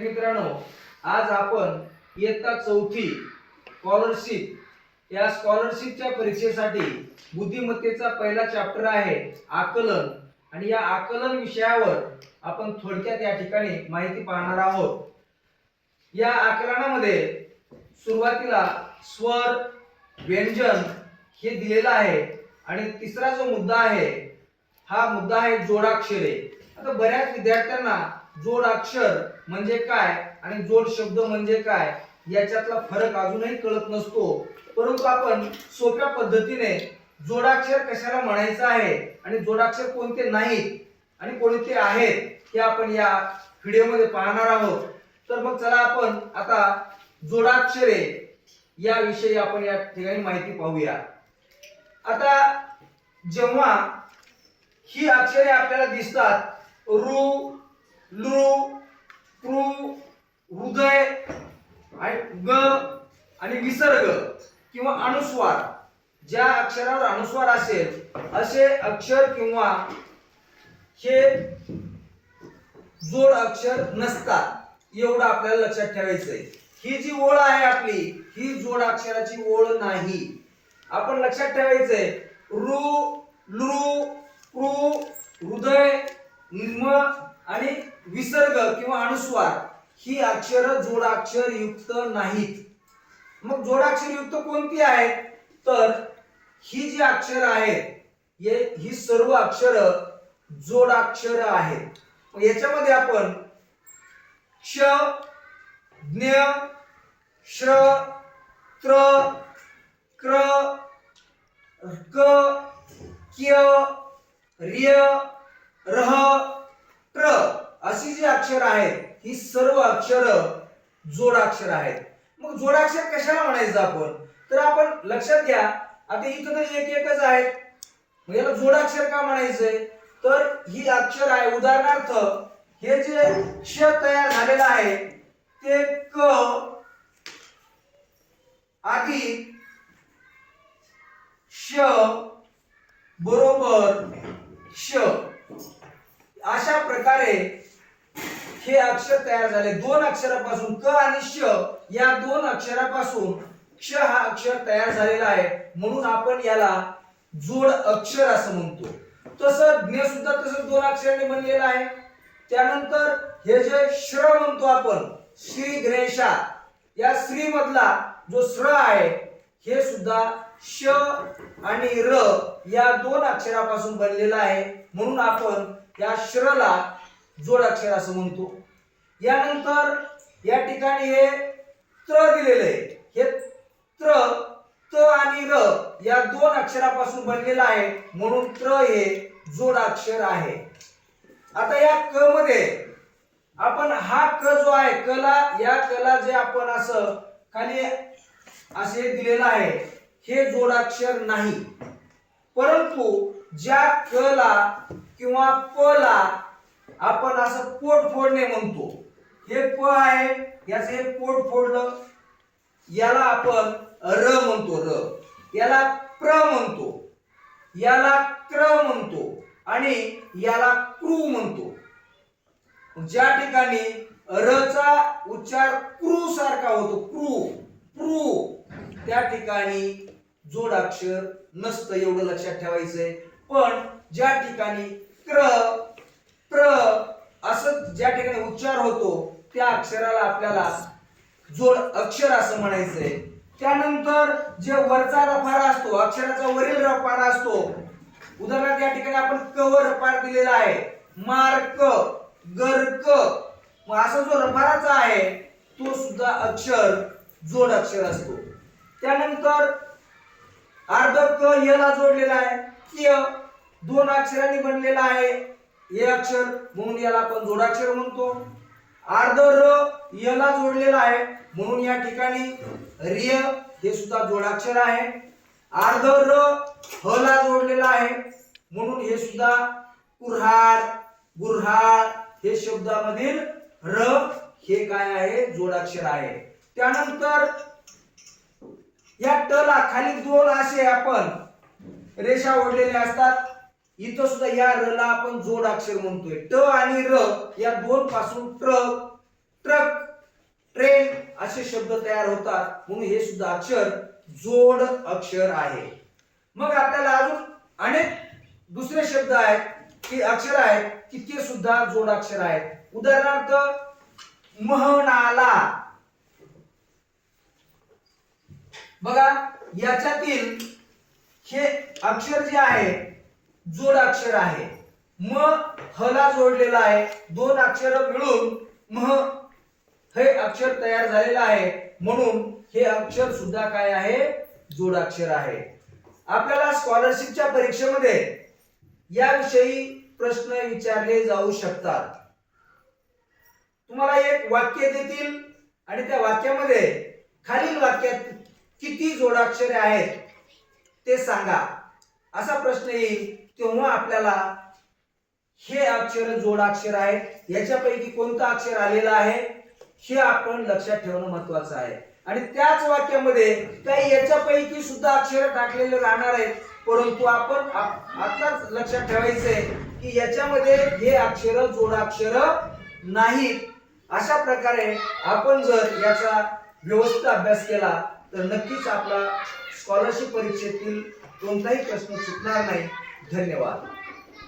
विद्यार्थी मित्रांनो, आज आपण इयत्ता चौथी स्कॉलरशिप या स्कॉलरशिपच्या परीक्षेसाठी बुद्धिमत्तेचा पहिला चॅप्टर आहे आकलन, आणि या आकलन विषयावर आपण थोडक्यात या ठिकाणी माहिती पाहणार आहोत। या आकलनामध्ये सुरुवातीला स्वर, व्यंजन हे दिलेलं आहे आणि तिसरा जो मुद्दा आहे हा मुद्दा आहे जोडाक्षरे। आता बऱ्याच विद्यार्थ्यांना जोडाक्षर म्हणजे काय आणि जोड शब्द म्हणजे काय याच्यातला फरक अजूनही कळत नसतो, परंतु आपण सोप्या पद्धतीने जोडाक्षर कशाला म्हणायचं आहे आणि जोडाक्षर कोणते नाहीत आणि कोणते आहेत हे आपण या व्हिडिओमध्ये पाहणार आहोत। तर मग चला आपण आता जोडाक्षरे या विषयी आपण या ठिकाणी माहिती पाहूया। आता जेव्हा ही अक्षरे आपल्याला दिसतात, ऋ, लृ, पृ, हृदय आणि ग आणि विसर्ग किंवा अनुस्वार, ज्या अक्षरावर अनुस्वार असेल असे अक्षर किंवा हे जोड अक्षर नसतात, एवढं आपल्याला लक्षात ठेवायचंय। ही जी ओळ आहे आपली, ही जोड अक्षराची ओळ नाही। आपण लक्षात ठेवायचंय ऋ, लृ, पृ, हृदय, म आणि विसर्ग किंवा अनुस्वार ही अक्षर जोडाक्षर युक्त नाहीत। मग जोडाक्षर युक्त कोणती आहेत? तर ही जी अक्षर आहेत ही सर्व अक्षर जोडाक्षर आहेत। मग याच्यामध्ये आपण क्ष, ज्ञ, श्र, त्र, क्र, क, क्य, र्य, रह, ट्र अशी जी अक्षर आहेत ही सर्व अक्षर जोडाक्षर आहेत। मग जोडाक्षर कशाला म्हणायचं आपण? तर आपण लक्षात घ्या, आता इथं तर एक एकच आहेत, मग याला जोडाक्षर का म्हणायचंय? तर ही अक्षर आहे, उदाहरणार्थ हे जे क्ष तयार झालेलं आहे ते क आधी श बरोबर क्ष, अशा प्रकारे हे अक्षर तयार झाले। दोन अक्षरापासून क आणि श या दोन अक्षरापासून क्ष हा अक्षर तयार झालेला आहे, म्हणून आपण याला जोड अक्षर असं म्हणतो। तसं ज्ञ सुद्धा तसं दोन अक्षरांनी बनलेलं आहे। त्यानंतर हे जे श्र म्हणतो आपण, श्री गणेशा, या श्री मधला जो श्र आहे हे सुद्धा श आणि र या दोन अक्षरापासून बनलेला आहे, म्हणून आपण या श्रला जोड अक्षर असं म्हणतो। यानंतर या ठिकाणी हे त्र दिलेले आहे, हे त्र त आणि र या दोन अक्षरापासून बनलेला आहे, म्हणून त्र हे जोड अक्षर आहे। आता या क मध्ये आपण हा क जो आहे कला, या कला जे आपण असं खाली असे दिलेला आहे हे जोडाक्षर नाही, परंतु ज्या क ला किंवा प ला आपण असं पोट फोडणे म्हणतो, हे प आहे याचे हे पोट फोडलं, याला आपण र म्हणतो, र याला प्र म्हणतो, याला क्र म्हणतो आणि याला कृ म्हणतो। ज्या ठिकाणी र चा उच्चार कृ सारखा होतो, कृ प्रू, त्या ठिकाणी जोडाक्षर नसतं, एवढं लक्षात ठेवायचंय। पण ज्या ठिकाणी क्र प्र असं ज्या ठिकाणी उच्चार होतो त्या अक्षराला आपल्याला जोड अक्षर असं म्हणायचंय। त्यानंतर जे वरचा रफारा असतो, अक्षराचा वरील रफारा असतो, उदाहरणार्थ या ठिकाणी आपण क वर रफार दिलेला आहे, मार्क, गर्क, मग असा जो रफाराचा आहे तो सुद्धा अक्षर जोड अक्षर असतो। त्यानंतर अर्ध क याला जोडलेला आहे, क्य दोन अक्षरांनी बनलेला आहे हे अक्षर, म्हणून याला आपण जोडाक्षर म्हणतो। अर्ध र याला जोडलेला आहे, म्हणून या ठिकाणी र्य हे सुद्धा जोडाक्षर आहे। अर्ध र ह ला जोडलेला आहे, म्हणून हे सुद्धा कुऱ्हाड, गुऱ्हाळ हे शब्दामधील र हे काय आहे? जोडाक्षर आहे। त्यानंतर या ट ला खाली दोन असे आपण रेषा ओढलेले असतात, इथं सुद्धा या र ला आपण जोड अक्षर म्हणतोय। ट आणि र या दोन पासून ट्रक, ट्रक असे शब्द तयार होतात, म्हणून हे सुद्धा अक्षर जोड अक्षर आहे. मग आपल्याला अजून अनेक दुसरे शब्द आहेत की अक्षर आहेत की ते सुद्धा जोड अक्षर आहेत. उदाहरणार्थ म्हणाला, बघा याच्यातील हे अक्षर जे आहे जोड अक्षर आहे. म हला जोडलेला आहे, दोन अक्षर मिळून म हे अक्षर तयार झालेलं आहे, म्हणून हे अक्षर सुद्धा काय आहे, जोड अक्षर आहे. आपल्याला स्कॉलरशिपच्या परीक्षेमध्ये याविषयी प्रश्न विचारले जाऊ शकतात. तुम्हाला एक वाक्य देतील आणि त्या वाक्यामध्ये खालील वाक्यात किती जोडाक्षरे आहेत ते सांगा, असा प्रश्न येईल. तेव्हा आपल्याला हे अक्षर जोडाक्षर आहेत, याच्यापैकी कोणतं अक्षर आलेलं आहे हे आपण लक्षात ठेवणं महत्त्वाचं आहे. आणि त्याच वाक्यामध्ये काही याच्यापैकी सुद्धा अक्षर टाकलेले राहणार आहेत, परंतु आपण आताच लक्षात ठेवायचंय की याच्यामध्ये हे अक्षर जोडाक्षर नाहीत. अशा प्रकारे आपण जर याचा व्यवस्थित अभ्यास केला तर नक्कीच आपला स्कॉलरशिप परीक्षेतील कोणताही प्रश्न सुटणार नाही. धन्यवाद.